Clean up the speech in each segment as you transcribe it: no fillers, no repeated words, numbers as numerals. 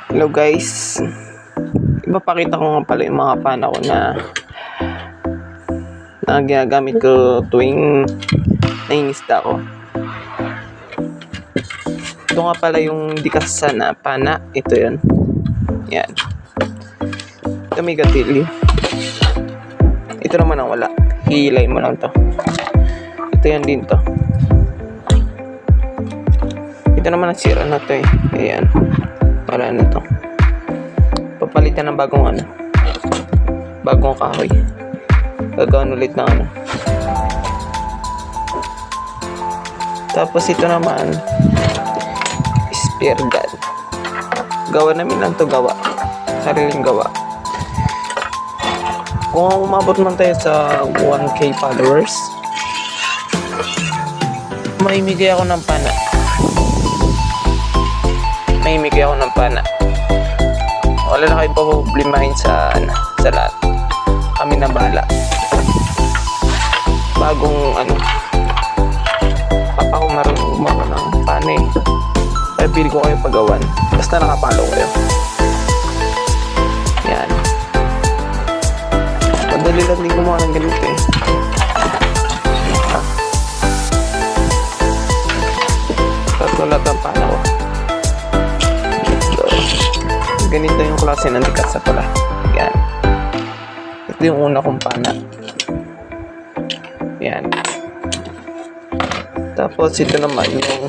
Hello guys, ipapakita ko nga pala yung mga pana ko na ginagamit ko tuwing nangingisda ko. Ito nga pala yung dikasa na pana. Ito yun. Yan. Ito may gatilyo. Ito naman ang wala. Hihilayin mo lang to. Ito yan din to. Ito naman ang sira na to eh. Ayan. Para ano to. Papalitan ng bagong kahoy. Gagawin ulit ng Tapos ito naman spear gun. Gawa namin lang to, sariling gawa. Kung umabot man tayo sa 1k followers, maimigay ako ng pana. Wala na kayo paproblemahin sa lahat. Kami na bahala. Bagong papa ko marunong gumawa ng pana eh. Kaya pili ko kayo pagawan. Basta nakapalo kayo. Yan. Madali lang din gumawa ng ganito eh. Katulad ang pana ko. Ganito yung klase ng dikasa pala. Yan. Ito yung una kong pana. Yan. Tapos ito naman yung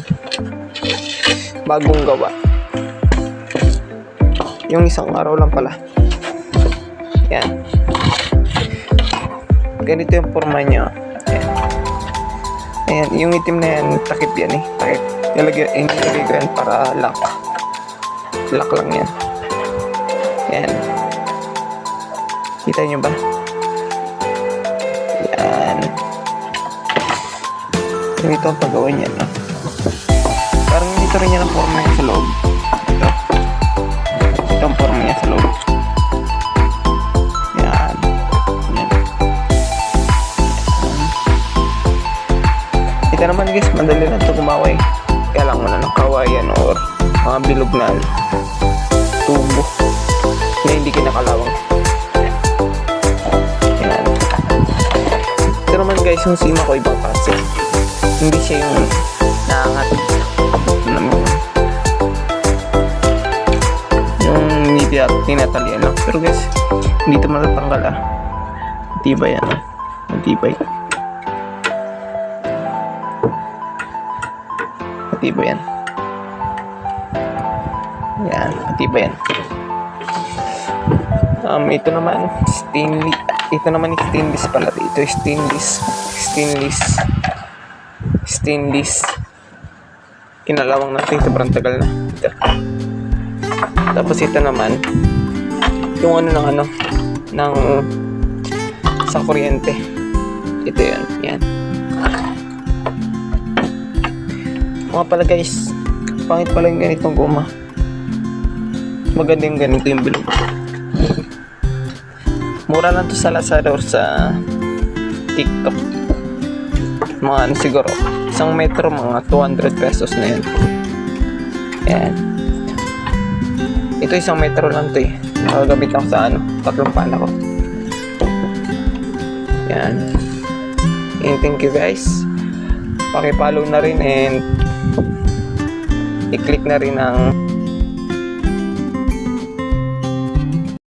bagong gawa. Yung isang araw lang pala. Yan. Ganito yung forma niya. Ayan. Yung itim na yan, takip yan eh. Takip. Nilagay ko yan para lock. Lock lang yan. Yan. Kita nyo ba? Yan. Ganito ang paggawa niya, no? Parang ganito rin yan ang forma niya sa loob. Ito ang forma niya sa loob. Yan. Yan. Ito naman guys, madali lang ito gumawa eh. Kaya lang mo na ng kawayan or mga bilog na tubo na hindi kinakalawang. Yan. Ito naman guys, yung sima ko ibang klase. Hindi siya yung naangat yung hindi tinatalian lang. Pero guys, hindi ito matatanggal matibay yan. Matibay yan. Yan, matibay yan. Ito naman stainless. Ito naman is stainless pala. Ito is stainless. Kinalawang natin, sobrang tagal na. Ito. Tapos ito naman yung ng sa kuryente. Ito yan. Yan. Mga pala guys, pangit pala yung ganitong guma. Maganda yung ganito yung bilog. Mura lang to sa Lazada or sa TikTok. Mga siguro 1 metro, mga 200 pesos na yun. Ayan. Ito 1 metro lang to eh. Nakagamit ako sa 3 pana ko. Ayan. And thank you guys. Paki-follow na rin and i-click na rin ang